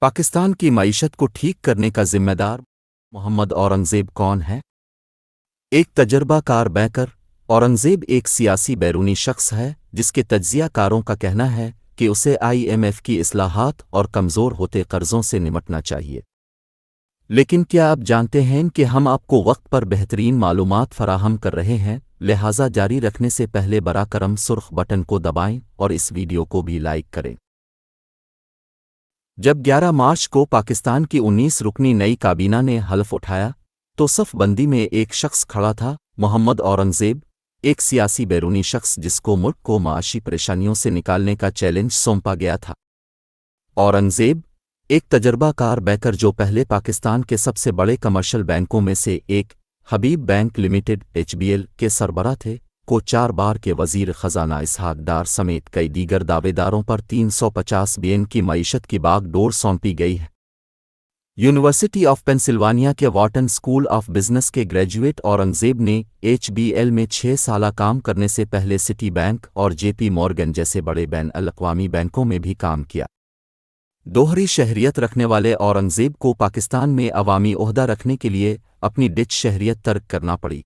پاکستان کی معیشت کو ٹھیک کرنے کا ذمہ دار محمد اورنگزیب کون ہے؟ ایک تجربہ کار بینکر اورنگزیب ایک سیاسی بیرونی شخص ہے جس کے تجزیہ کاروں کا کہنا ہے کہ اسے IMF کی اصلاحات اور کمزور ہوتے قرضوں سے نمٹنا چاہیے۔ لیکن کیا آپ جانتے ہیں کہ ہم آپ کو وقت پر بہترین معلومات فراہم کر رہے ہیں، لہٰذا جاری رکھنے سے پہلے براہ کرم سرخ بٹن کو دبائیں اور اس ویڈیو کو بھی لائک کریں۔ جب 11 مارچ کو پاکستان کی 19 رکنی نئی کابینہ نے حلف اٹھایا تو صف بندی میں ایک شخص کھڑا تھا، محمد اورنگزیب، ایک سیاسی بیرونی شخص جس کو ملک کو معاشی پریشانیوں سے نکالنے کا چیلنج سونپا گیا تھا۔ اورنگزیب ایک تجربہ کار بینکر جو پہلے پاکستان کے سب سے بڑے کمرشل بینکوں میں سے ایک حبیب بینک لمیٹڈ HBL کے سربراہ تھے، کو 4 بار کے وزیر خزانہ اسحاق ڈار سمیت کئی دیگر دعوے داروں پر 350 بلین کی معیشت کی باغ ڈور سونپی گئی ہے۔ یونیورسٹی آف پینسلوانیا کے واٹن اسکول آف بزنس کے گریجویٹ اورنگزیب نے HBL میں 6 سالہ کام کرنے سے پہلے سٹی بینک اور JP مورگن جیسے بڑے بین الاقوامی بینکوں میں بھی کام کیا۔ دوہری شہریت رکھنے والے اورنگزیب کو پاکستان میں عوامی عہدہ رکھنے کے لیے اپنی ڈچ شہریت ترک کرنا پڑی۔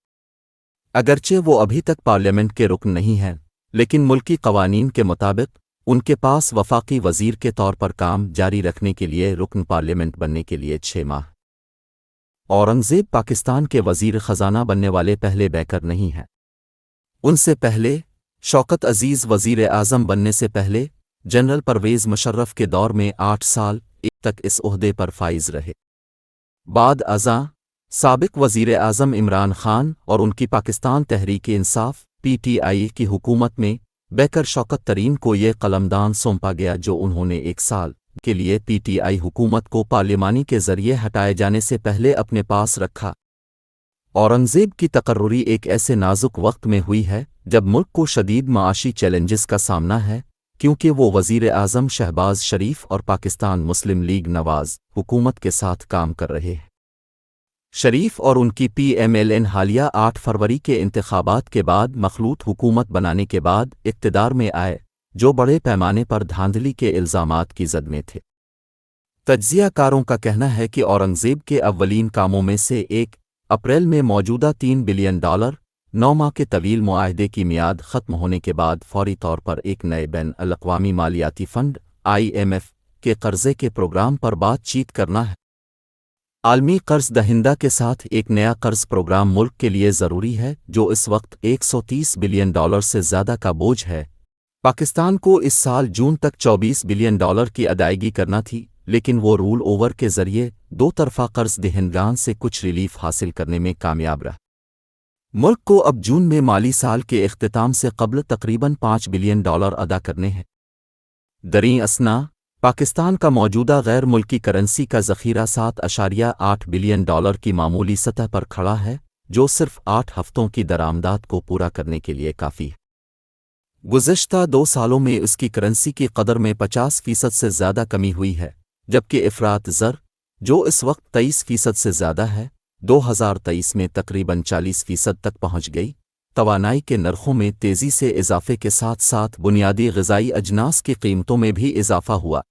اگرچہ وہ ابھی تک پارلیمنٹ کے رکن نہیں ہیں، لیکن ملکی قوانین کے مطابق ان کے پاس وفاقی وزیر کے طور پر کام جاری رکھنے کے لیے رکن پارلیمنٹ بننے کے لیے 6 ماہ۔ اورنگزیب پاکستان کے وزیر خزانہ بننے والے پہلے بینکر نہیں ہیں۔ ان سے پہلے شوکت عزیز وزیر اعظم بننے سے پہلے جنرل پرویز مشرف کے دور میں 8 سال تک اس عہدے پر فائز رہے۔ بعد ازاں سابق وزیر اعظم عمران خان اور ان کی پاکستان تحریک انصاف PTI کی حکومت میں بینکر شوکت ترین کو یہ قلمدان سونپا گیا جو انہوں نے 1 سال کے لیے PTI حکومت کو پارلیمانی کے ذریعے ہٹائے جانے سے پہلے اپنے پاس رکھا۔ اورنگزیب کی تقرری ایک ایسے نازک وقت میں ہوئی ہے جب ملک کو شدید معاشی چیلنجز کا سامنا ہے، کیونکہ وہ وزیر اعظم شہباز شریف اور پاکستان مسلم لیگ نواز حکومت کے ساتھ کام کر رہے ہیں۔ شریف اور ان کی PMLN حالیہ 8 فروری کے انتخابات کے بعد مخلوط حکومت بنانے کے بعد اقتدار میں آئے، جو بڑے پیمانے پر دھاندلی کے الزامات کی زد میں تھے۔ تجزیہ کاروں کا کہنا ہے کہ اورنگزیب کے اولین کاموں میں سے ایک اپریل میں موجودہ $3 بلین 9 ماہ کے طویل معاہدے کی میعاد ختم ہونے کے بعد فوری طور پر ایک نئے بین الاقوامی مالیاتی فنڈ IMF کے قرضے کے پروگرام پر بات چیت کرنا ہے۔ عالمی قرض دہندہ کے ساتھ ایک نیا قرض پروگرام ملک کے لیے ضروری ہے جو اس وقت $130 بلین سے زیادہ کا بوجھ ہے۔ پاکستان کو اس سال جون تک $24 بلین کی ادائیگی کرنا تھی، لیکن وہ رول اوور کے ذریعے 2 طرفہ قرض دہندگان سے کچھ ریلیف حاصل کرنے میں کامیاب رہا۔ ملک کو اب جون میں مالی سال کے اختتام سے قبل تقریباً $5 بلین ادا کرنے ہیں۔ دریں اثنا پاکستان کا موجودہ غیر ملکی کرنسی کا ذخیرہ $7.8 بلین کی معمولی سطح پر کھڑا ہے، جو صرف 8 ہفتوں کی درآمدات کو پورا کرنے کے لیے کافی ہے۔ گزشتہ 2 سالوں میں اس کی کرنسی کی قدر میں 50% سے زیادہ کمی ہوئی ہے، جبکہ افراط زر، جو اس وقت 23% سے زیادہ ہے، 2023 میں تقریباً 40% تک پہنچ گئی۔ توانائی کے نرخوں میں تیزی سے اضافے کے ساتھ ساتھ بنیادی غذائی اجناس کی قیمتوں میں بھی اضافہ ہوا۔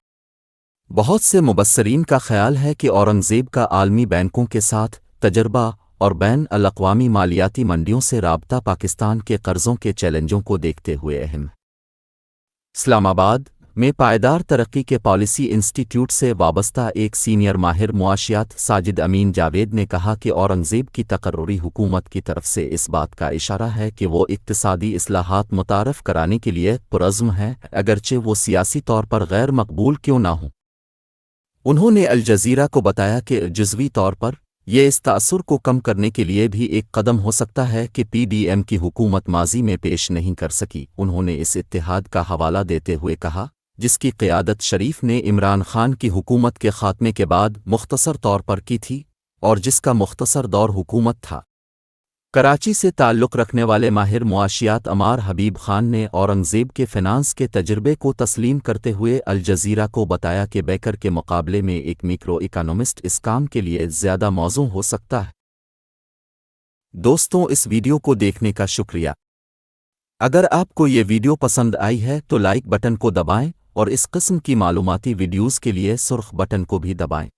بہت سے مبصرین کا خیال ہے کہ اورنگزیب کا عالمی بینکوں کے ساتھ تجربہ اور بین الاقوامی مالیاتی منڈیوں سے رابطہ پاکستان کے قرضوں کے چیلنجوں کو دیکھتے ہوئے اہم ہے۔ اسلام آباد میں پائیدار ترقی کے پالیسی انسٹی ٹیوٹ سے وابستہ ایک سینئر ماہر معاشیات ساجد امین جاوید نے کہا کہ اورنگزیب کی تقرری حکومت کی طرف سے اس بات کا اشارہ ہے کہ وہ اقتصادی اصلاحات متعارف کرانے کے لیے پرعزم ہے، اگرچہ وہ سیاسی طور پر غیر مقبول کیوں نہ ہوں۔ انہوں نے الجزیرہ کو بتایا کہ جزوی طور پر یہ اس تاثر کو کم کرنے کے لیے بھی ایک قدم ہو سکتا ہے کہ PDM کی حکومت ماضی میں پیش نہیں کر سکی۔ انہوں نے اس اتحاد کا حوالہ دیتے ہوئے کہا، جس کی قیادت شریف نے عمران خان کی حکومت کے خاتمے کے بعد مختصر طور پر کی تھی اور جس کا مختصر دور حکومت تھا۔ کراچی سے تعلق رکھنے والے ماہر معاشیات عمار حبیب خان نے اورنگزیب کے فنانس کے تجربے کو تسلیم کرتے ہوئے الجزیرہ کو بتایا کہ بینکر کے مقابلے میں ایک میکرو اکانومسٹ اس کام کے لیے زیادہ موزوں ہو سکتا ہے۔ دوستوں، اس ویڈیو کو دیکھنے کا شکریہ۔ اگر آپ کو یہ ویڈیو پسند آئی ہے تو لائک بٹن کو دبائیں اور اس قسم کی معلوماتی ویڈیوز کے لیے سرخ بٹن کو بھی دبائیں۔